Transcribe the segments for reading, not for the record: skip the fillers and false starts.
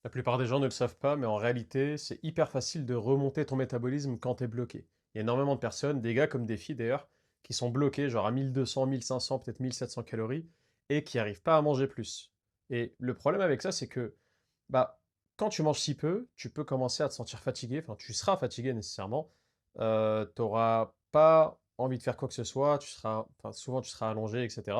La plupart des gens ne le savent pas, mais en réalité, c'est hyper facile de remonter ton métabolisme quand tu es bloqué. Il y a énormément de personnes, des gars comme des filles d'ailleurs, qui sont bloqués genre à 1200, 1500, peut-être 1700 calories et qui n'arrivent pas à manger plus. Et le problème avec ça, c'est que bah, quand tu manges si peu, tu peux commencer à te sentir fatigué, enfin tu seras fatigué nécessairement, tu n'auras pas envie de faire quoi que ce soit, enfin, souvent tu seras allongé, etc.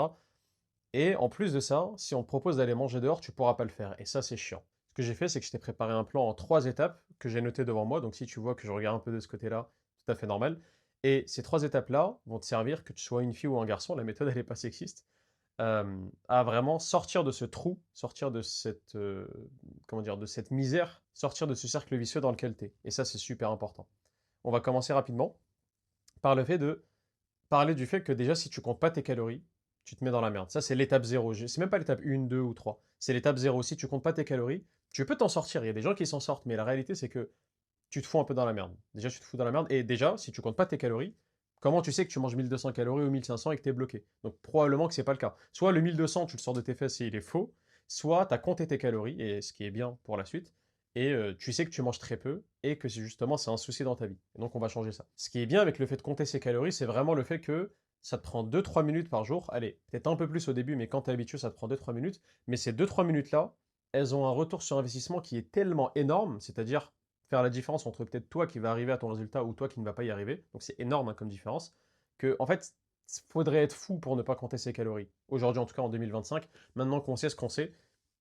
Et en plus de ça, si on te propose d'aller manger dehors, tu pourras pas le faire. Et ça, c'est chiant. Ce que j'ai fait, c'est que je t'ai préparé un plan en 3 étapes que j'ai noté devant moi. Donc si tu vois que je regarde un peu de ce côté-là, tout à fait normal. Et ces 3 étapes-là vont te servir, que tu sois une fille ou un garçon, la méthode, elle n'est pas sexiste, à vraiment sortir de ce trou, sortir de cette, comment dire, de cette misère, sortir de ce cercle vicieux dans lequel tu es. Et ça, c'est super important. On va commencer rapidement par le fait de parler du fait que déjà, si tu comptes pas tes calories, tu te mets dans la merde. Ça, c'est l'étape zéro. C'est même pas l'étape 1, 2 ou 3. C'est l'étape zéro. Si tu comptes pas tes calories, tu peux t'en sortir. Il y a des gens qui s'en sortent, mais la réalité, c'est que tu te fous un peu dans la merde. Déjà, tu te fous dans la merde. Et déjà, si tu comptes pas tes calories, comment tu sais que tu manges 1200 calories ou 1500 et que tu es bloqué? Donc, probablement que c'est pas le cas. Soit le 1200, tu le sors de tes fesses et il est faux, soit tu as compté tes calories, et ce qui est bien pour la suite, et tu sais que tu manges très peu et que justement c'est un souci dans ta vie. Et donc on va changer ça. Ce qui est bien avec le fait de compter ses calories, c'est vraiment le fait que ça te prend 2-3 minutes par jour. Allez, peut-être un peu plus au début, mais quand tu es habitué, ça te prend 2-3 minutes. Mais ces 2-3 minutes-là, elles ont un retour sur investissement qui est tellement énorme, c'est-à-dire faire la différence entre peut-être toi qui va arriver à ton résultat ou toi qui ne va pas y arriver. Donc c'est énorme hein, comme différence. Que en fait, il faudrait être fou pour ne pas compter ses calories. Aujourd'hui, en tout cas en 2025, maintenant qu'on sait ce qu'on sait,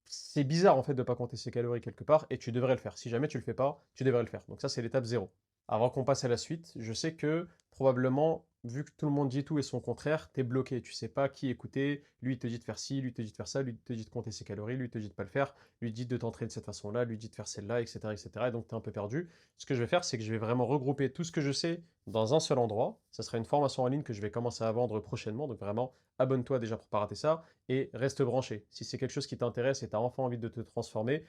c'est bizarre en fait de ne pas compter ses calories quelque part et tu devrais le faire. Si jamais tu le fais pas, tu devrais le faire. Donc ça, c'est l'étape zéro. Avant qu'on passe à la suite, je sais que probablement, vu que tout le monde dit tout et son contraire, t'es bloqué. Tu sais pas qui écouter. Lui, il te dit de faire ci, lui, il te dit de faire ça, lui, il te dit de compter ses calories, lui, il te dit de pas le faire, lui, il dit de t'entraîner de cette façon-là, lui, il dit de faire celle-là, etc., etc. Et cetera. Et donc, tu es un peu perdu. Ce que je vais faire, c'est que je vais vraiment regrouper tout ce que je sais dans un seul endroit. Ça sera une formation en ligne que je vais commencer à vendre prochainement. Donc, vraiment, abonne-toi déjà pour pas rater ça et reste branché. Si c'est quelque chose qui t'intéresse et tu as enfin envie de te transformer,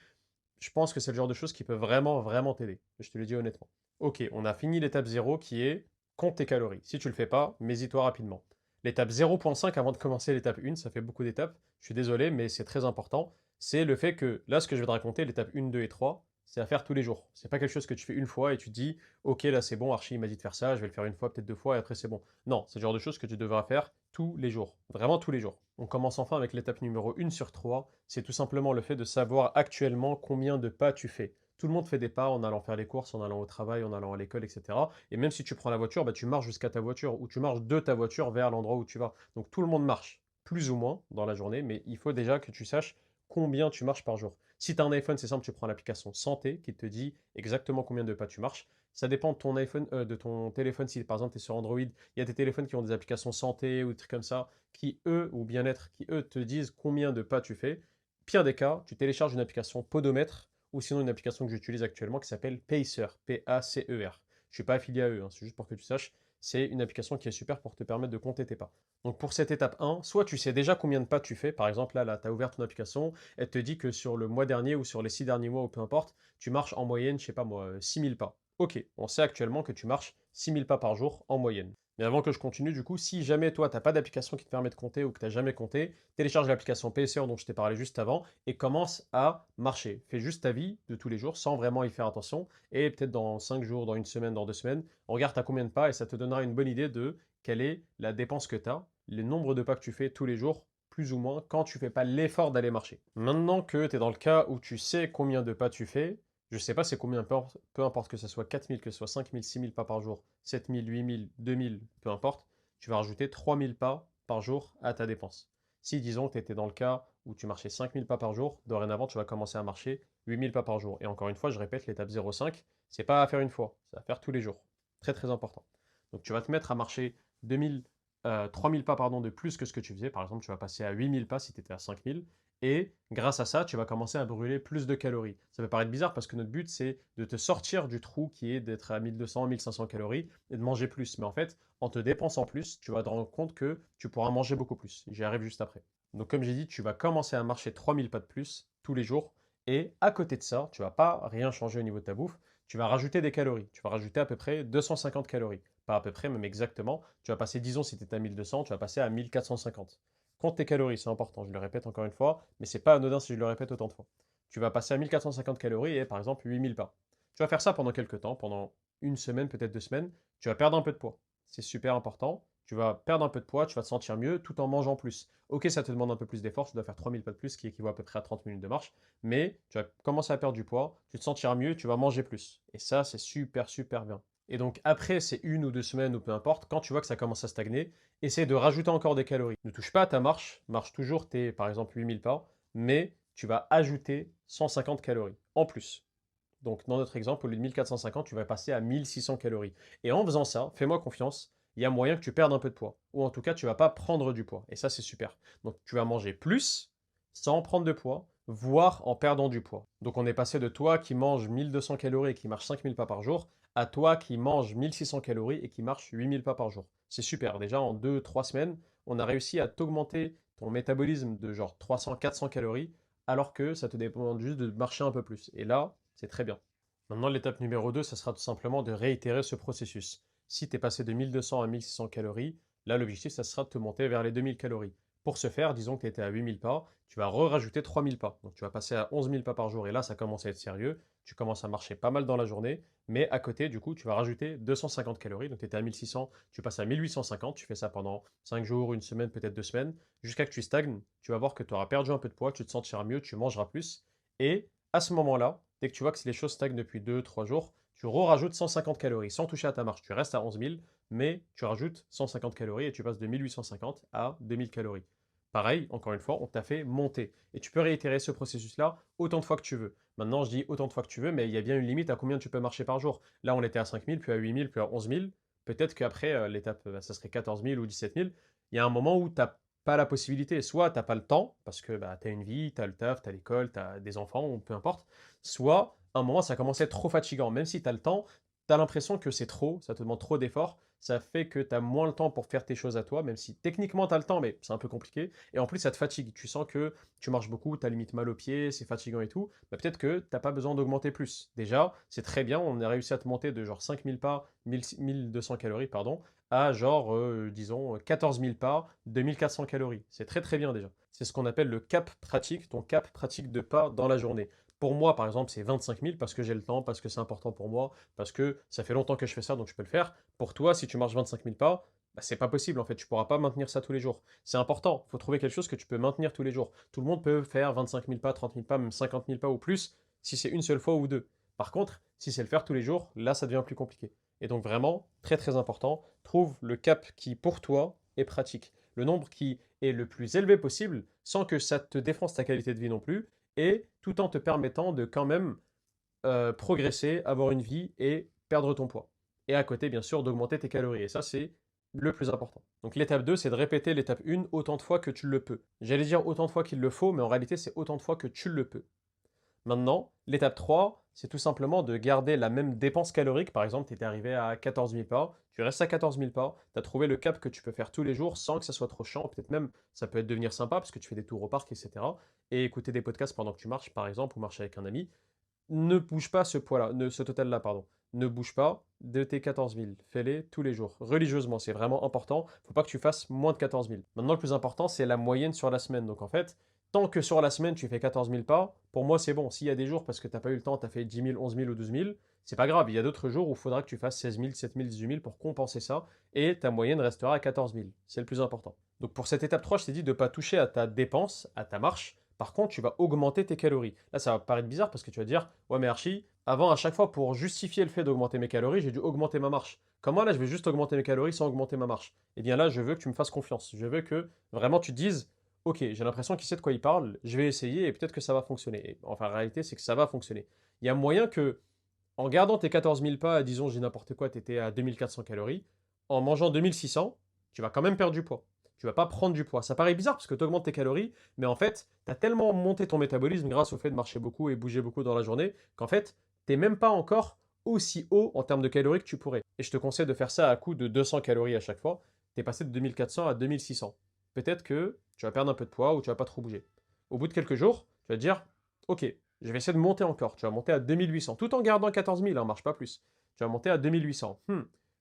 je pense que c'est le genre de choses qui peut vraiment, vraiment t'aider. Je te le dis honnêtement. Ok, on a fini l'étape zéro qui est compte tes calories. Si tu le fais pas, mets-y-toi rapidement. L'étape 0.5 avant de commencer l'étape 1, ça fait beaucoup d'étapes. Je suis désolé, mais c'est très important. C'est le fait que là, ce que je vais te raconter, l'étape 1, 2 et 3, c'est à faire tous les jours. C'est pas quelque chose que tu fais une fois et tu te dis, ok, là c'est bon, Archie m'a dit de faire ça, je vais le faire une fois, peut-être 2 fois et après c'est bon. Non, c'est le genre de choses que tu devras faire tous les jours. Vraiment tous les jours. On commence enfin avec l'étape numéro 1 sur 3. C'est tout simplement le fait de savoir actuellement combien de pas tu fais. Tout le monde fait des pas en allant faire les courses, en allant au travail, en allant à l'école, etc. Et même si tu prends la voiture, bah, tu marches jusqu'à ta voiture ou tu marches de ta voiture vers l'endroit où tu vas. Donc tout le monde marche, plus ou moins, dans la journée, mais il faut déjà que tu saches combien tu marches par jour. Si tu as un iPhone, c'est simple, tu prends l'application Santé qui te dit exactement combien de pas tu marches. Ça dépend de ton iPhone, de ton téléphone. Si par exemple tu es sur Android, il y a des téléphones qui ont des applications santé ou des trucs comme ça, qui eux, ou bien-être, qui eux te disent combien de pas tu fais. Pire des cas, tu télécharges une application Podomètre ou sinon une application que j'utilise actuellement qui s'appelle Pacer, P-A-C-E-R. Je ne suis pas affilié à eux, hein, c'est juste pour que tu saches. C'est une application qui est super pour te permettre de compter tes pas. Donc pour cette étape 1, soit tu sais déjà combien de pas tu fais, par exemple là tu as ouvert ton application, elle te dit que sur le mois dernier ou sur les 6 derniers mois ou peu importe, tu marches en moyenne, je sais pas moi, 6000 pas. Ok, on sait actuellement que tu marches 6000 pas par jour en moyenne. Mais avant que je continue, du coup, si jamais toi, tu n'as pas d'application qui te permet de compter ou que tu n'as jamais compté, télécharge l'application PSR dont je t'ai parlé juste avant et commence à marcher. Fais juste ta vie de tous les jours sans vraiment y faire attention. Et peut-être dans 5 jours, dans une semaine, dans 2 semaines, regarde à combien de pas et ça te donnera une bonne idée de quelle est la dépense que tu as, le nombre de pas que tu fais tous les jours, plus ou moins, quand tu fais pas l'effort d'aller marcher. Maintenant que tu es dans le cas où tu sais combien de pas tu fais, je sais pas c'est combien, peu importe que ce soit 4000, que ce soit 5000, 6000 pas par jour, 7000, 8000, 2000, peu importe, tu vas rajouter 3000 pas par jour à ta dépense. Si, disons, tu étais dans le cas où tu marchais 5000 pas par jour, dorénavant, tu vas commencer à marcher 8000 pas par jour. Et encore une fois, je répète, l'étape 0,5, c'est pas à faire une fois, c'est à faire tous les jours. Très très important. Donc tu vas te mettre à marcher 3000 pas pardon, de plus que ce que tu faisais. Par exemple, tu vas passer à 8000 pas si tu étais à 5000. Et grâce à ça, tu vas commencer à brûler plus de calories. Ça peut paraître bizarre parce que notre but, c'est de te sortir du trou qui est d'être à 1200, 1500 calories et de manger plus. Mais en fait, en te dépensant plus, tu vas te rendre compte que tu pourras manger beaucoup plus. J'y arrive juste après. Donc comme j'ai dit, tu vas commencer à marcher 3000 pas de plus tous les jours. Et à côté de ça, tu vas pas rien changer au niveau de ta bouffe. Tu vas rajouter des calories. Tu vas rajouter à peu près 250 calories. Pas à peu près, même exactement. Tu vas passer, disons, si tu étais à 1200, tu vas passer à 1450. Compte tes calories, c'est important, je le répète encore une fois, mais c'est pas anodin si je le répète autant de fois. tu vas passer à 1450 calories et par exemple 8000 pas. Tu vas faire ça pendant quelques temps, pendant une semaine, peut-être 2 semaines. Tu vas perdre un peu de poids. C'est super important. Tu vas perdre un peu de poids, tu vas te sentir mieux tout en mangeant plus. Ok, ça te demande un peu plus d'effort, tu dois faire 3000 pas de plus, ce qui équivaut à peu près à 30 minutes de marche, mais tu vas commencer à perdre du poids, tu te sentiras mieux, tu vas manger plus. Et ça, c'est super, super bien. Et donc après ces 1 ou 2 semaines ou peu importe, quand tu vois que ça commence à stagner, essaie de rajouter encore des calories. Ne touche pas à ta marche, marche toujours tes par exemple 8000 pas, mais tu vas ajouter 150 calories en plus. Donc, dans notre exemple, au lieu de 1450, tu vas passer à 1600 calories. Et en faisant ça, fais-moi confiance, il y a moyen que tu perdes un peu de poids. Ou en tout cas, tu ne vas pas prendre du poids. Et ça, c'est super. Donc, tu vas manger plus sans prendre de poids, voire en perdant du poids. Donc, on est passé de toi qui mange 1200 calories et qui marche 5000 pas par jour à toi qui mange 1600 calories et qui marche 8000 pas par jour. C'est super. Déjà, en 2, 3 semaines, on a réussi à t'augmenter ton métabolisme de genre 300, 400 calories alors que ça te demande juste de marcher un peu plus. Et là, c'est très bien. Maintenant, l'étape numéro 2, ça sera tout simplement de réitérer ce processus. Si tu es passé de 1200 à 1600 calories, là, l'objectif, ça sera de te monter vers les 2000 calories. Pour ce faire, disons que tu étais à 8000 pas, tu vas rajouter 3000 pas. Donc, tu vas passer à 11 000 pas par jour. Et là, ça commence à être sérieux. Tu commences à marcher pas mal dans la journée. Mais à côté, du coup, tu vas rajouter 250 calories. Donc, tu étais à 1600, tu passes à 1850. Tu fais ça pendant 5 jours, une semaine, peut-être 2 semaines, jusqu'à que tu stagnes. Tu vas voir que tu auras perdu un peu de poids, tu te sentiras mieux, tu mangeras plus. Et à ce moment-là, dès que tu vois que les choses stagnent depuis 2, 3 jours, tu rajoutes 150 calories sans toucher à ta marche. Tu restes à 11 000, mais tu rajoutes 150 calories et tu passes de 1850 à 2000 calories. Pareil, encore une fois, on t'a fait monter. Et tu peux réitérer ce processus-là autant de fois que tu veux. Maintenant, je dis autant de fois que tu veux, mais il y a bien une limite à combien tu peux marcher par jour. Là, on était à 5 000, puis à 8 000, puis à 11 000. Peut-être qu'après, l'étape, ça serait 14 000 ou 17 000. Il y a un moment où tu n'as pas la possibilité. Soit tu n'as pas le temps, parce que tu as une vie, tu as le taf, tu as l'école, tu as des enfants, ou peu importe. Soit, à un moment, ça commence à être trop fatigant. Même si tu as le temps, tu as l'impression que c'est trop, ça te demande trop d'efforts. Ça fait que tu as moins le temps pour faire tes choses à toi, même si techniquement tu as le temps, mais c'est un peu compliqué. Et en plus, ça te fatigue. Tu sens que tu marches beaucoup, tu as limite mal aux pieds, c'est fatigant et tout. Bah, peut-être que tu n'as pas besoin d'augmenter plus. Déjà, c'est très bien. On a réussi à te monter de genre 5000 pas, 1200 calories, pardon, à genre, disons, 14 000 pas, 2400 calories. C'est très très bien déjà. C'est ce qu'on appelle le cap pratique, ton cap pratique de pas dans la journée. Pour moi, par exemple, c'est 25 000 parce que j'ai le temps, parce que c'est important pour moi, parce que ça fait longtemps que je fais ça, donc je peux le faire. Pour toi, si tu marches 25 000 pas, bah, c'est pas possible en fait, tu pourras pas maintenir ça tous les jours. C'est important, il faut trouver quelque chose que tu peux maintenir tous les jours. Tout le monde peut faire 25 000 pas, 30 000 pas, même 50 000 pas ou plus, si c'est une seule fois ou deux. Par contre, si c'est le faire tous les jours, là, ça devient plus compliqué. Et donc vraiment, très très important, trouve le cap qui pour toi est pratique. Le nombre qui est le plus élevé possible, sans que ça te défonce ta qualité de vie non plus, et tout en te permettant de quand même progresser, avoir une vie et perdre ton poids. Et à côté, bien sûr, d'augmenter tes calories. Et ça, c'est le plus important. Donc l'étape 2, c'est de répéter l'étape 1 autant de fois que tu le peux. J'allais dire autant de fois qu'il le faut, mais en réalité, c'est autant de fois que tu le peux. Maintenant, l'étape 3, c'est tout simplement de garder la même dépense calorique. Par exemple, tu étais arrivé à 14 000 pas, tu restes à 14 000 pas, tu as trouvé le cap que tu peux faire tous les jours sans que ça soit trop chiant. Peut-être même, ça peut être devenir sympa parce que tu fais des tours au parc, etc. Et écouter des podcasts pendant que tu marches, par exemple, ou marcher avec un ami. Ne bouge pas ce poids-là, ce total-là, pardon. Ne bouge pas de tes 14 000. Fais-les tous les jours, religieusement, c'est vraiment important. Faut pas que tu fasses moins de 14 000. Maintenant, le plus important, c'est la moyenne sur la semaine. Donc en fait, tant que sur la semaine, tu fais 14 000 pas, pour moi, c'est bon. S'il y a des jours, parce que tu n'as pas eu le temps, tu as fait 10 000, 11 000 ou 12 000, c'est pas grave. Il y a d'autres jours où il faudra que tu fasses 16 000, 7 000, 18 000 pour compenser ça, et ta moyenne restera à 14 000. C'est le plus important. Donc pour cette étape 3, je t'ai dit de ne pas toucher à ta dépense, à ta marche. Par contre, tu vas augmenter tes calories. Là, ça va paraître bizarre parce que tu vas dire, ouais, mais Archie, avant, à chaque fois, pour justifier le fait d'augmenter mes calories, j'ai dû augmenter ma marche. Comment là, je vais juste augmenter mes calories sans augmenter ma marche? Eh bien là, je veux que tu me fasses confiance. Je veux que vraiment tu te dises, ok, j'ai l'impression qu'il sait de quoi il parle, je vais essayer et peut-être que ça va fonctionner. Et enfin, la réalité, c'est que ça va fonctionner. Il y a moyen que, en gardant tes 14 000 pas, disons, j'ai n'importe quoi, tu étais à 2400 calories, en mangeant 2600, tu vas quand même perdre du poids. Tu vas pas prendre du poids. Ça paraît bizarre parce que tu augmentes tes calories, mais en fait, tu as tellement monté ton métabolisme grâce au fait de marcher beaucoup et bouger beaucoup dans la journée qu'en fait, tu n'es même pas encore aussi haut en termes de calories que tu pourrais. Et je te conseille de faire ça à coup de 200 calories à chaque fois. Tu es passé de 2400 à 2600. Peut-être que tu vas perdre un peu de poids ou tu vas pas trop bouger. Au bout de quelques jours, tu vas te dire, ok, je vais essayer de monter encore. Tu vas monter à 2800, tout en gardant 14 000, hein, marche pas plus. Tu vas monter à 2800.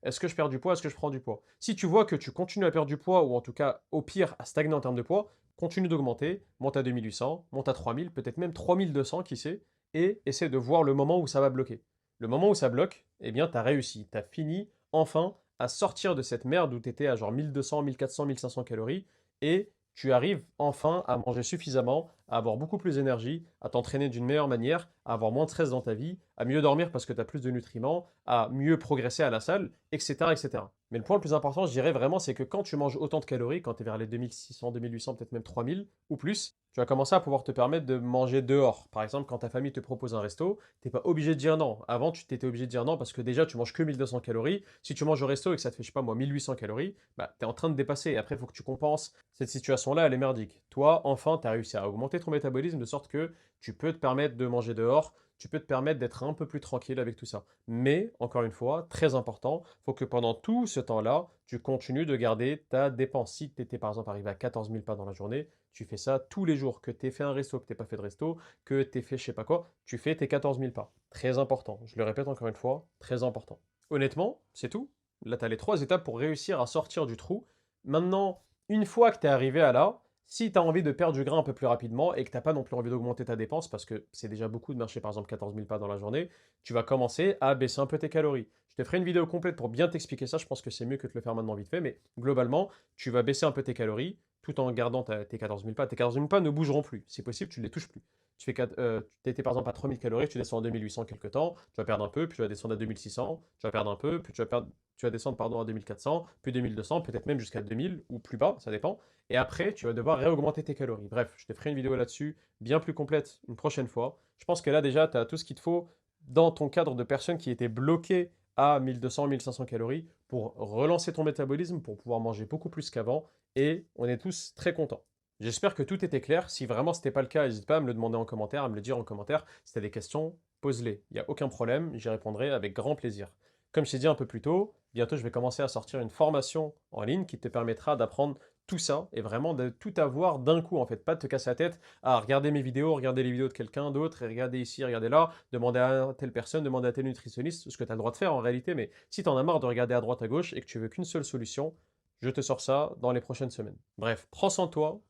Est-ce que je perds du poids? Est-ce que je prends du poids? Si tu vois que tu continues à perdre du poids, ou en tout cas, au pire, à stagner en termes de poids, Continue d'augmenter, monte à 2800, monte à 3000, peut-être même 3200, qui sait, et essaie de voir le moment où ça va bloquer. Le moment où ça bloque, eh bien, tu as réussi. Tu as fini, enfin, à sortir de cette merde où tu étais à genre 1200, 1400, 1500 calories, et tu arrives enfin à manger suffisamment, à avoir beaucoup plus d'énergie, à t'entraîner d'une meilleure manière, à avoir moins de stress dans ta vie, à mieux dormir parce que tu as plus de nutriments, à mieux progresser à la salle, etc., etc. Mais le point le plus important, je dirais vraiment, c'est que quand tu manges autant de calories, quand tu es vers les 2600, 2800, peut-être même 3000 ou plus, tu vas commencer à pouvoir te permettre de manger dehors. Par exemple, quand ta famille te propose un resto, tu n'es pas obligé de dire non. Avant, tu t'étais obligé de dire non parce que déjà, tu manges que 1200 calories. Si tu manges au resto et que ça te fait, je sais pas moi, 1800 calories, bah, tu es en train de dépasser. Et après, il faut que tu compenses. Cette situation-là, elle est merdique. Toi, enfin, tu as réussi à augmenter ton métabolisme de sorte que tu peux te permettre de manger dehors, tu peux te permettre d'être un peu plus tranquille avec tout ça. Mais, encore une fois, très important, il faut que pendant tout ce temps-là, tu continues de garder ta dépense. Si tu étais par exemple arrivé à 14 000 pas dans la journée, tu fais ça tous les jours. Que tu aies fait un resto, que tu n'aies pas fait de resto, que tu aies fait je sais pas quoi, tu fais tes 14 000 pas. Très important. Je le répète encore une fois, très important. Honnêtement, c'est tout. Là, tu as les 3 étapes pour réussir à sortir du trou. Maintenant, une fois que tu es arrivé à là, si tu as envie de perdre du gras un peu plus rapidement et que tu n'as pas non plus envie d'augmenter ta dépense, parce que c'est déjà beaucoup de marcher par exemple 14 000 pas dans la journée, tu vas commencer à baisser un peu tes calories. Je te ferai une vidéo complète pour bien t'expliquer ça, je pense que c'est mieux que de le faire maintenant vite fait, mais globalement, tu vas baisser un peu tes calories tout en gardant tes 14 000 pas. Tes 14 000 pas ne bougeront plus, si possible, tu ne les touches plus. Tu étais par exemple à 3000 calories, tu descends à 2800 quelque temps, tu vas perdre un peu, puis tu vas descendre à 2600, tu vas perdre un peu, puis tu vas descendre pardon, à 2400, puis 2200, peut-être même jusqu'à 2000 ou plus bas, ça dépend. Et après, tu vas devoir réaugmenter tes calories. Bref, je te ferai une vidéo là-dessus, bien plus complète, une prochaine fois. Je pense que là déjà, tu as tout ce qu'il te faut dans ton cadre de personnes qui étaient bloquées à 1200, 1500 calories pour relancer ton métabolisme, pour pouvoir manger beaucoup plus qu'avant. Et on est tous très contents. J'espère que tout était clair. Si vraiment ce n'était pas le cas, n'hésite pas à me le demander en commentaire, à me le dire en commentaire. Si tu as des questions, pose-les. Il n'y a aucun problème, j'y répondrai avec grand plaisir. Comme je t'ai dit un peu plus tôt, bientôt je vais commencer à sortir une formation en ligne qui te permettra d'apprendre tout ça et vraiment de tout avoir d'un coup en fait, pas de te casser la tête à regarder mes vidéos, regarder les vidéos de quelqu'un d'autre et regarder ici, regarder là, demander à telle personne, demander à tel nutritionniste, ce que tu as le droit de faire en réalité, mais si tu en as marre de regarder à droite à gauche et que tu veux qu'une seule solution, je te sors ça dans les prochaines semaines. Bref, prends soin de toi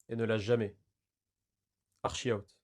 et ne lâche jamais. Archie out.